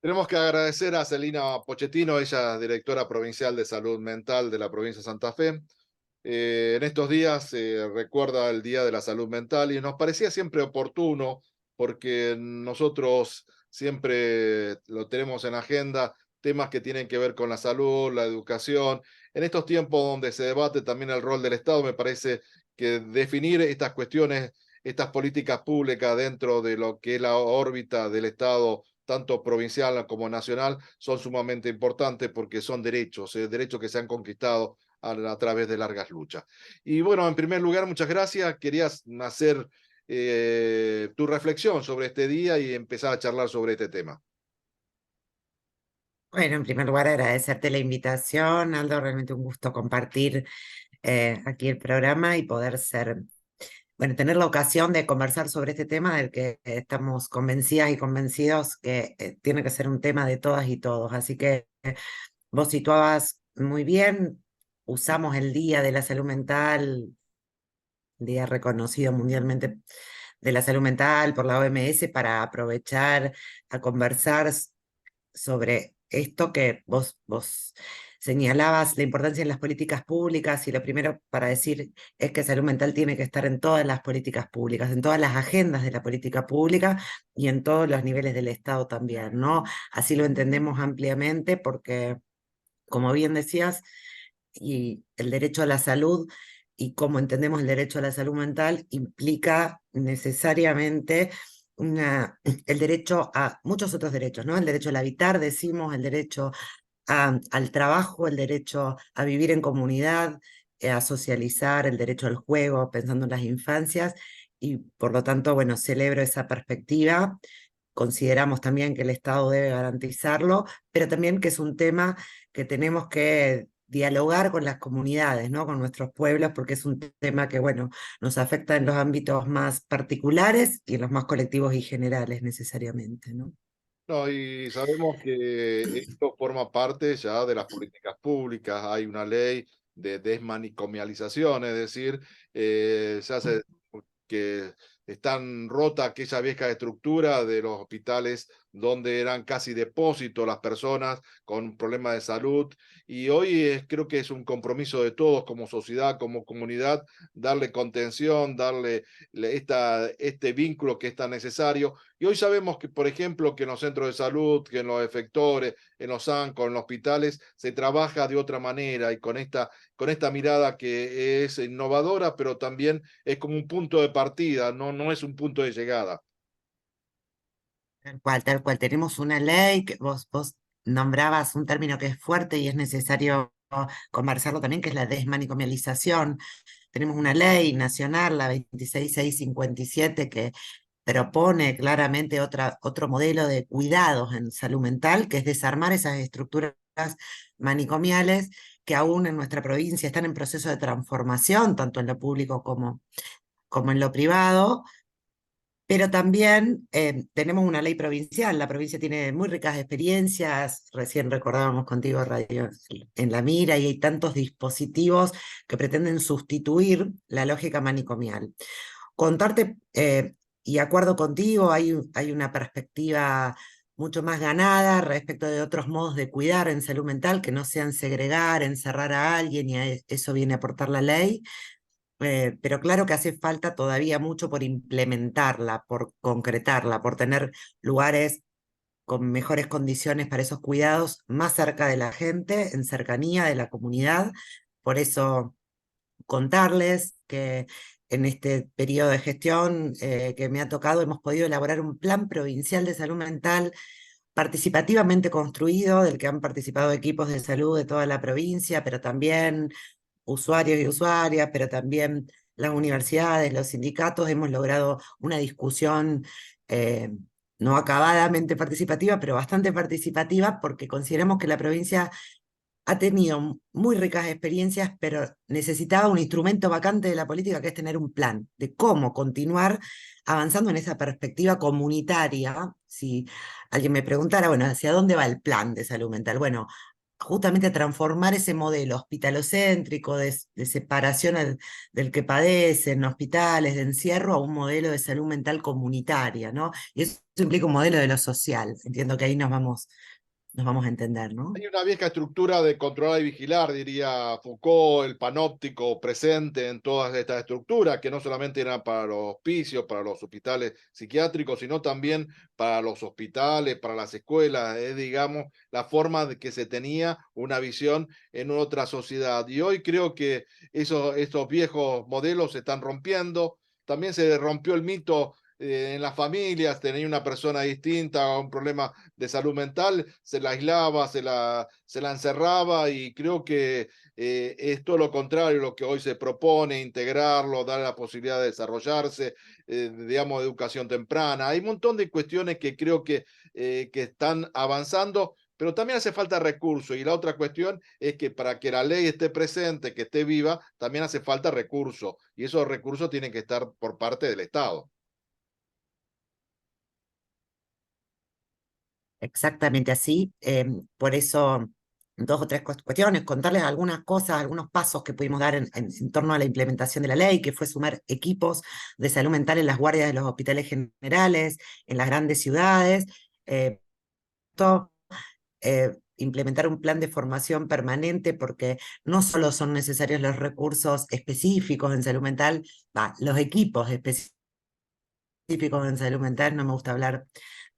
Tenemos que agradecer a Celina Pochettino, ella directora provincial de salud mental de la provincia de Santa Fe. En estos días se recuerda el Día de la Salud Mental y nos parecía siempre oportuno porque nosotros siempre lo tenemos en agenda, temas que tienen que ver con la salud, la educación. En estos tiempos donde se debate también el rol del Estado, me parece que definir estas cuestiones, estas políticas públicas dentro de lo que es la órbita del Estado tanto provincial como nacional, son sumamente importantes porque son derechos que se han conquistado a través de largas luchas. Y bueno, en primer lugar, muchas gracias. Querías hacer tu reflexión sobre este día y empezar a charlar sobre este tema. Bueno, en primer lugar, agradecerte la invitación, Aldo, realmente un gusto compartir aquí el programa y poder tener la ocasión de conversar sobre este tema del que estamos convencidas y convencidos que tiene que ser un tema de todas y todos. Así que vos situabas muy bien, usamos el Día de la Salud Mental, día reconocido mundialmente de la salud mental por la OMS, para aprovechar a conversar sobre esto que vos señalabas, la importancia en las políticas públicas, y lo primero para decir es que salud mental tiene que estar en todas las políticas públicas, en todas las agendas de la política pública y en todos los niveles del Estado también, ¿no? Así lo entendemos ampliamente porque, como bien decías, y el derecho a la salud y cómo entendemos el derecho a la salud mental implica necesariamente el derecho a muchos otros derechos, ¿no? El derecho al habitar, decimos, el derecho al trabajo, el derecho a vivir en comunidad, a socializar, el derecho al juego, pensando en las infancias, y por lo tanto, bueno, celebro esa perspectiva. Consideramos también que el Estado debe garantizarlo, pero también que es un tema que tenemos que dialogar con las comunidades, ¿no? Con nuestros pueblos, porque es un tema que, bueno, nos afecta en los ámbitos más particulares y en los más colectivos y generales necesariamente, ¿no? No, y sabemos que esto forma parte ya de las políticas públicas. Hay una ley de desmanicomialización, es decir, se hace que están rota aquella vieja estructura de los hospitales donde eran casi depósito las personas con problemas de salud. Y hoy creo que es un compromiso de todos como sociedad, como comunidad, darle contención, darle este vínculo que es tan necesario. Y hoy sabemos que, por ejemplo, que en los centros de salud, que en los efectores, en los ANCO, en los hospitales, se trabaja de otra manera y con esta mirada que es innovadora, pero también es como un punto de partida, no es un punto de llegada. Tal cual, tal cual. Tenemos una ley que vos nombrabas un término que es fuerte y es necesario conversarlo también, que es la desmanicomialización. Tenemos una ley nacional, la 26657, que propone claramente otro modelo de cuidados en salud mental, que es desarmar esas estructuras manicomiales que aún en nuestra provincia están en proceso de transformación, tanto en lo público como en lo privado. Pero también tenemos una ley provincial. La provincia tiene muy ricas experiencias. Recién recordábamos contigo Radio en la Mira, y hay tantos dispositivos que pretenden sustituir la lógica manicomial. Contarte, y acuerdo contigo, hay una perspectiva mucho más ganada respecto de otros modos de cuidar en salud mental, que no sean segregar, encerrar a alguien, y eso viene a aportar la ley. Pero claro que hace falta todavía mucho por implementarla, por concretarla, por tener lugares con mejores condiciones para esos cuidados más cerca de la gente, en cercanía de la comunidad. Por eso contarles que en este periodo de gestión que me ha tocado hemos podido elaborar un plan provincial de salud mental participativamente construido, del que han participado equipos de salud de toda la provincia, pero también usuarios y usuarias, pero también las universidades, los sindicatos. Hemos logrado una discusión eh, no acabadamente participativa, pero bastante participativa, porque consideramos que la provincia ha tenido muy ricas experiencias, pero necesitaba un instrumento vacante de la política, que es tener un plan de cómo continuar avanzando en esa perspectiva comunitaria. Si alguien me preguntara, bueno, ¿hacia dónde va el plan de salud mental? Bueno, justamente a transformar ese modelo hospitalocéntrico de separación del que padece en hospitales, de encierro, a un modelo de salud mental comunitaria, ¿no? Y eso implica un modelo de lo social. Entiendo que ahí nos vamos a entender, ¿no? Hay una vieja estructura de controlar y vigilar, diría Foucault, el panóptico presente en todas estas estructuras, que no solamente eran para los hospicios, para los hospitales psiquiátricos, sino también para los hospitales, para las escuelas, es, digamos, la forma de que se tenía una visión en otra sociedad. Y hoy creo que estos viejos modelos se están rompiendo. También se rompió el mito en las familias, tenía una persona distinta, un problema de salud mental, se la aislaba, se la encerraba y creo que es todo lo contrario lo que hoy se propone, integrarlo, dar la posibilidad de desarrollarse, digamos, educación temprana. Hay un montón de cuestiones que creo que están avanzando, pero también hace falta recursos. Y la otra cuestión es que para que la ley esté presente, que esté viva, también hace falta recursos. Y esos recursos tienen que estar por parte del Estado. Exactamente así. Por eso, dos o tres cuestiones, contarles algunas cosas, algunos pasos que pudimos dar en torno a la implementación de la ley, que fue sumar equipos de salud mental en las guardias de los hospitales generales, en las grandes ciudades. eh, to- Implementar un plan de formación permanente, porque no solo son necesarios los recursos específicos en salud mental, los equipos específicos en salud mental, no me gusta hablar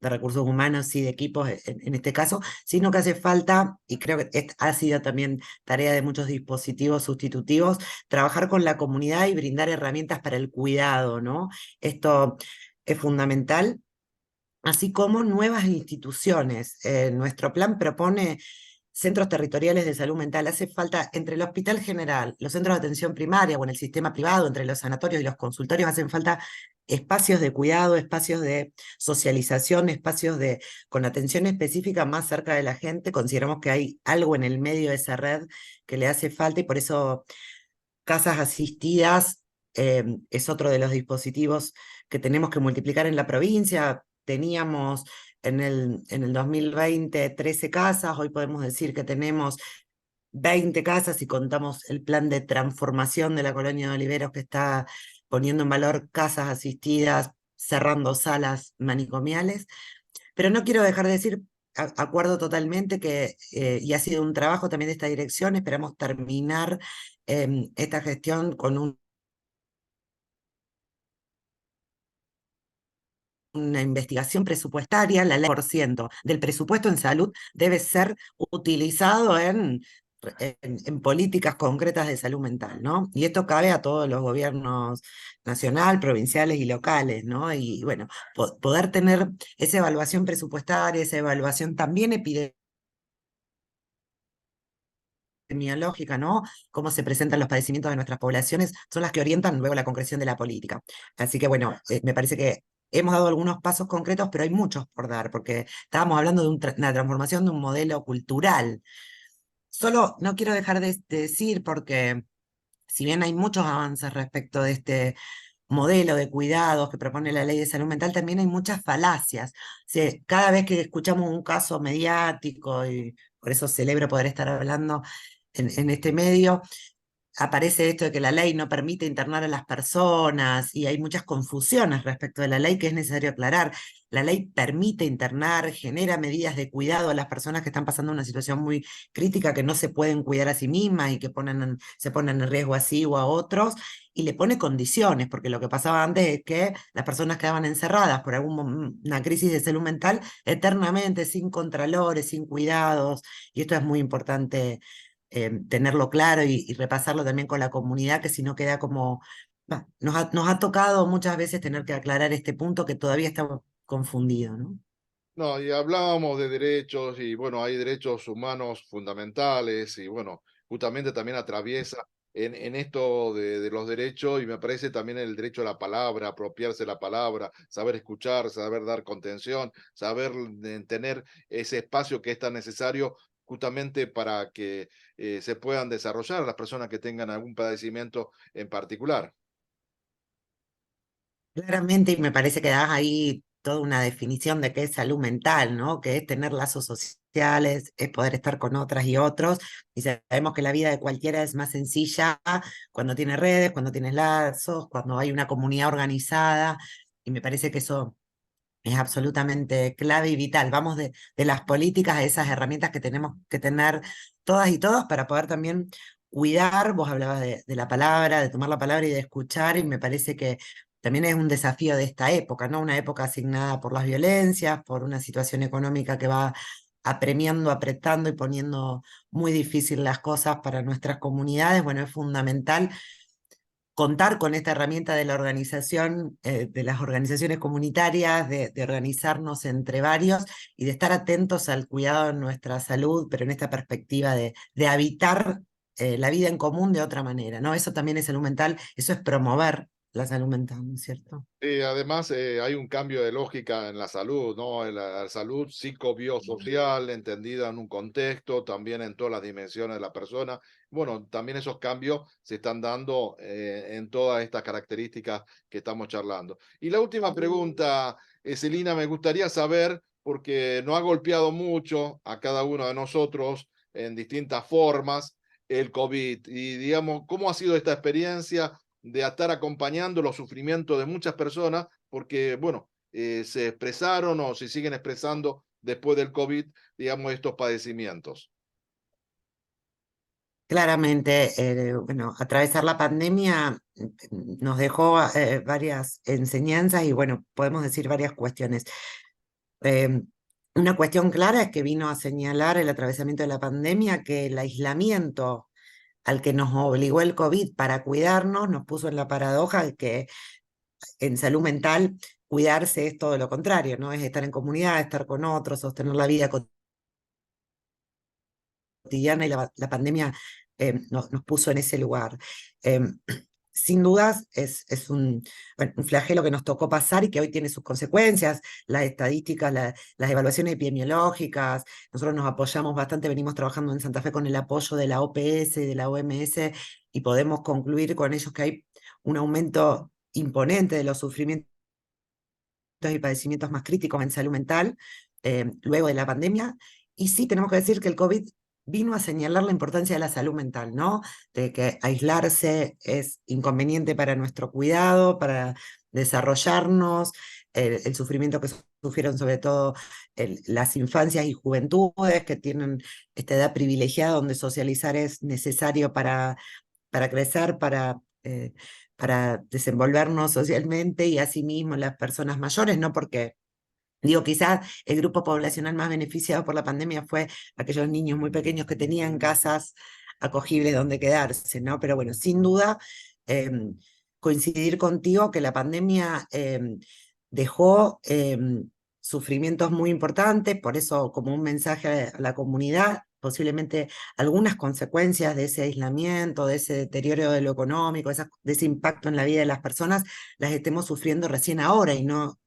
de recursos humanos y de equipos en este caso, sino que hace falta, y creo que ha sido también tarea de muchos dispositivos sustitutivos, trabajar con la comunidad y brindar herramientas para el cuidado, ¿no? Esto es fundamental, así como nuevas instituciones. Nuestro plan propone centros territoriales de salud mental. Hace falta, entre el hospital general, los centros de atención primaria o en el sistema privado, entre los sanatorios y los consultorios, hacen falta espacios de cuidado, espacios de socialización, espacios con atención específica más cerca de la gente. Consideramos que hay algo en el medio de esa red que le hace falta, y por eso casas asistidas es otro de los dispositivos que tenemos que multiplicar en la provincia. Teníamos en el 2020 13 casas, hoy podemos decir que tenemos 20 casas y contamos el plan de transformación de la colonia de Oliveros, que está poniendo en valor casas asistidas, cerrando salas manicomiales. Pero no quiero dejar de decir, acuerdo totalmente que, y ha sido un trabajo también de esta dirección, esperamos terminar esta gestión con una investigación presupuestaria. La ley por ciento del presupuesto en salud debe ser utilizado en políticas concretas de salud mental, ¿no? Y esto cabe a todos los gobiernos nacional, provinciales y locales, ¿no? Y bueno, poder tener esa evaluación presupuestaria, esa evaluación también epidemiológica, ¿no? Cómo se presentan los padecimientos de nuestras poblaciones, son las que orientan luego la concreción de la política. Así que bueno, me parece que hemos dado algunos pasos concretos, pero hay muchos por dar, porque estábamos hablando de una transformación de un modelo cultural. Solo no quiero dejar de decir, porque si bien hay muchos avances respecto de este modelo de cuidados que propone la ley de salud mental, también hay muchas falacias. Cada vez que escuchamos un caso mediático, y por eso celebro poder estar hablando en este medio, aparece esto de que la ley no permite internar a las personas, y hay muchas confusiones respecto de la ley que es necesario aclarar. La ley permite internar, genera medidas de cuidado a las personas que están pasando una situación muy crítica, que no se pueden cuidar a sí mismas y que se ponen en riesgo a sí o a otros, y le pone condiciones, porque lo que pasaba antes es que las personas quedaban encerradas por alguna crisis de salud mental eternamente, sin contralores, sin cuidados, y esto es muy importante tenerlo claro y repasarlo también con la comunidad, que si no queda como... nos ha tocado muchas veces tener que aclarar este punto que todavía está confundido, ¿no? No, y hablábamos de derechos y bueno, hay derechos humanos fundamentales y bueno, justamente también atraviesa en esto de los derechos y me parece también el derecho a la palabra, apropiarse la palabra, saber escuchar, saber dar contención, saber tener ese espacio que es tan necesario justamente para que se puedan desarrollar las personas que tengan algún padecimiento en particular. Claramente, y me parece que das ahí toda una definición de qué es salud mental, ¿no? Que es tener lazos sociales, es poder estar con otras y otros, y sabemos que la vida de cualquiera es más sencilla cuando tiene redes, cuando tienes lazos, cuando hay una comunidad organizada, y me parece que eso es absolutamente clave y vital. Vamos de las políticas a esas herramientas que tenemos que tener todas y todos para poder también cuidar. Vos hablabas de la palabra, de tomar la palabra y de escuchar, y me parece que también es un desafío de esta época, ¿no? Una época asignada por las violencias, por una situación económica que va apremiando, apretando y poniendo muy difícil las cosas para nuestras comunidades. Bueno, es fundamental contar con esta herramienta de la organización, de las organizaciones comunitarias, de organizarnos entre varios y de estar atentos al cuidado de nuestra salud, pero en esta perspectiva de habitar la vida en común de otra manera, ¿no? Eso también es salud mental, eso es promover la salud mental, ¿no es cierto? Además, hay un cambio de lógica en la salud, ¿no? En la salud psicobiosocial, entendida en un contexto, también en todas las dimensiones de la persona. Bueno, también esos cambios se están dando en todas estas características que estamos charlando. Y la última pregunta, Celina, me gustaría saber, porque nos ha golpeado mucho a cada uno de nosotros en distintas formas el COVID, y digamos, ¿cómo ha sido esta experiencia de estar acompañando los sufrimientos de muchas personas? Porque, bueno, se expresaron o se siguen expresando después del COVID, digamos, estos padecimientos. Claramente, bueno, atravesar la pandemia nos dejó varias enseñanzas y, bueno, podemos decir varias cuestiones. Eh, una cuestión clara es que vino a señalar el atravesamiento de la pandemia que el aislamiento al que nos obligó el COVID para cuidarnos nos puso en la paradoja de que en salud mental cuidarse es todo lo contrario, ¿no? Es estar en comunidad, estar con otros, sostener la vida cotidiana, y la pandemia nos puso en ese lugar. Eh, Sin dudas es bueno, un flagelo que nos tocó pasar y que hoy tiene sus consecuencias, las estadísticas, las evaluaciones epidemiológicas. Nosotros nos apoyamos bastante, venimos trabajando en Santa Fe con el apoyo de la OPS, de la OMS, y podemos concluir con ellos que hay un aumento imponente de los sufrimientos y padecimientos más críticos en salud mental luego de la pandemia. Y sí, tenemos que decir que el COVID vino a señalar la importancia de la salud mental, ¿no? De que aislarse es inconveniente para nuestro cuidado, para desarrollarnos, el sufrimiento que sufrieron sobre todo las infancias y juventudes que tienen esta edad privilegiada donde socializar es necesario para crecer, para desenvolvernos socialmente, y asimismo las personas mayores, ¿no? Porque digo, quizás el grupo poblacional más beneficiado por la pandemia fue aquellos niños muy pequeños que tenían casas acogibles donde quedarse, ¿no? Pero bueno, sin duda, eh, coincidir contigo que la pandemia dejó sufrimientos muy importantes, por eso como un mensaje a la comunidad, posiblemente algunas consecuencias de ese aislamiento, de ese deterioro de lo económico, de ese impacto en la vida de las personas, las estemos sufriendo recién ahora y no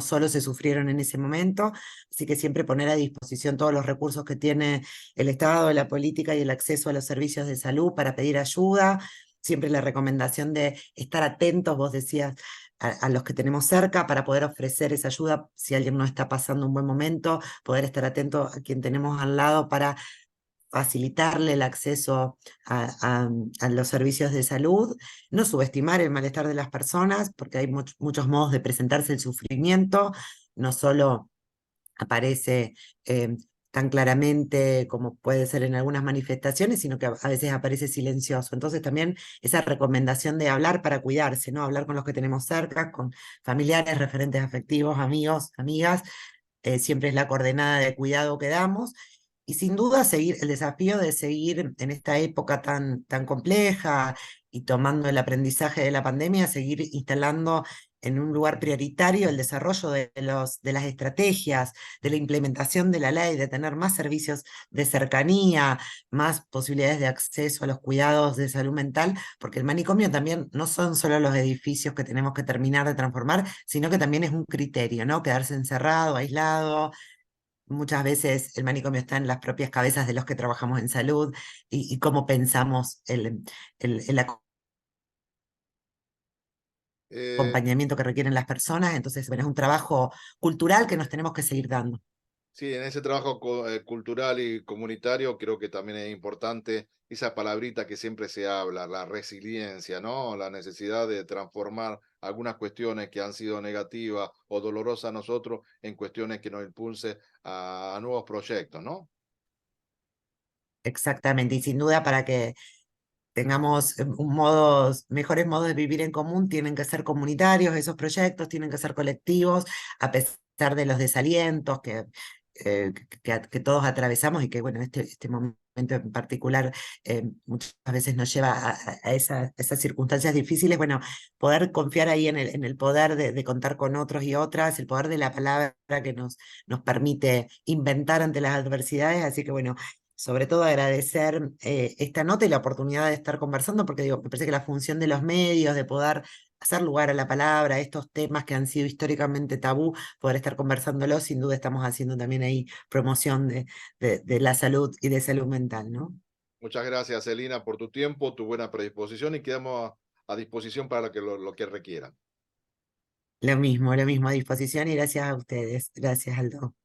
solo se sufrieron en ese momento, así que siempre poner a disposición todos los recursos que tiene el Estado, la política y el acceso a los servicios de salud para pedir ayuda, siempre la recomendación de estar atentos, vos decías, a los que tenemos cerca para poder ofrecer esa ayuda si alguien no está pasando un buen momento, poder estar atento a quien tenemos al lado para facilitarle el acceso a los servicios de salud, no subestimar el malestar de las personas, porque hay muchos modos de presentarse el sufrimiento, no solo aparece tan claramente como puede ser en algunas manifestaciones, sino que a veces aparece silencioso. Entonces también esa recomendación de hablar para cuidarse, ¿no? Hablar con los que tenemos cerca, con familiares, referentes afectivos, amigos, amigas, siempre es la coordenada de cuidado que damos. Y sin duda seguir el desafío de seguir en esta época tan compleja y tomando el aprendizaje de la pandemia, seguir instalando en un lugar prioritario el desarrollo de las estrategias, de la implementación de la ley, de tener más servicios de cercanía, más posibilidades de acceso a los cuidados de salud mental, porque el manicomio también no son solo los edificios que tenemos que terminar de transformar, sino que también es un criterio, ¿no? Quedarse encerrado, aislado. Muchas veces el manicomio está en las propias cabezas de los que trabajamos en salud y cómo pensamos el Eh, acompañamiento que requieren las personas. Entonces, bueno, es un trabajo cultural que nos tenemos que seguir dando. Sí, en ese trabajo cultural y comunitario creo que también es importante esa palabrita que siempre se habla, la resiliencia, ¿no? La necesidad de transformar algunas cuestiones que han sido negativas o dolorosas a nosotros en cuestiones que nos impulse a nuevos proyectos, ¿no? Exactamente, y sin duda para que tengamos mejores modos de vivir en común, tienen que ser comunitarios esos proyectos, tienen que ser colectivos, a pesar de los desalientos que todos atravesamos y que, bueno, este momento en particular muchas veces nos lleva a esas circunstancias difíciles, bueno, poder confiar ahí en el poder de contar con otros y otras, el poder de la palabra que nos permite inventar ante las adversidades, así que, bueno, sobre todo agradecer esta nota y la oportunidad de estar conversando, porque digo, me parece que la función de los medios, de poder hacer lugar a la palabra, a estos temas que han sido históricamente tabú, poder estar conversándolos, sin duda estamos haciendo también ahí promoción de la salud y de salud mental, ¿no? Muchas gracias, Celina, por tu tiempo, tu buena predisposición y quedamos a disposición para lo que requieran. Lo mismo a disposición y gracias a ustedes. Gracias, Aldo.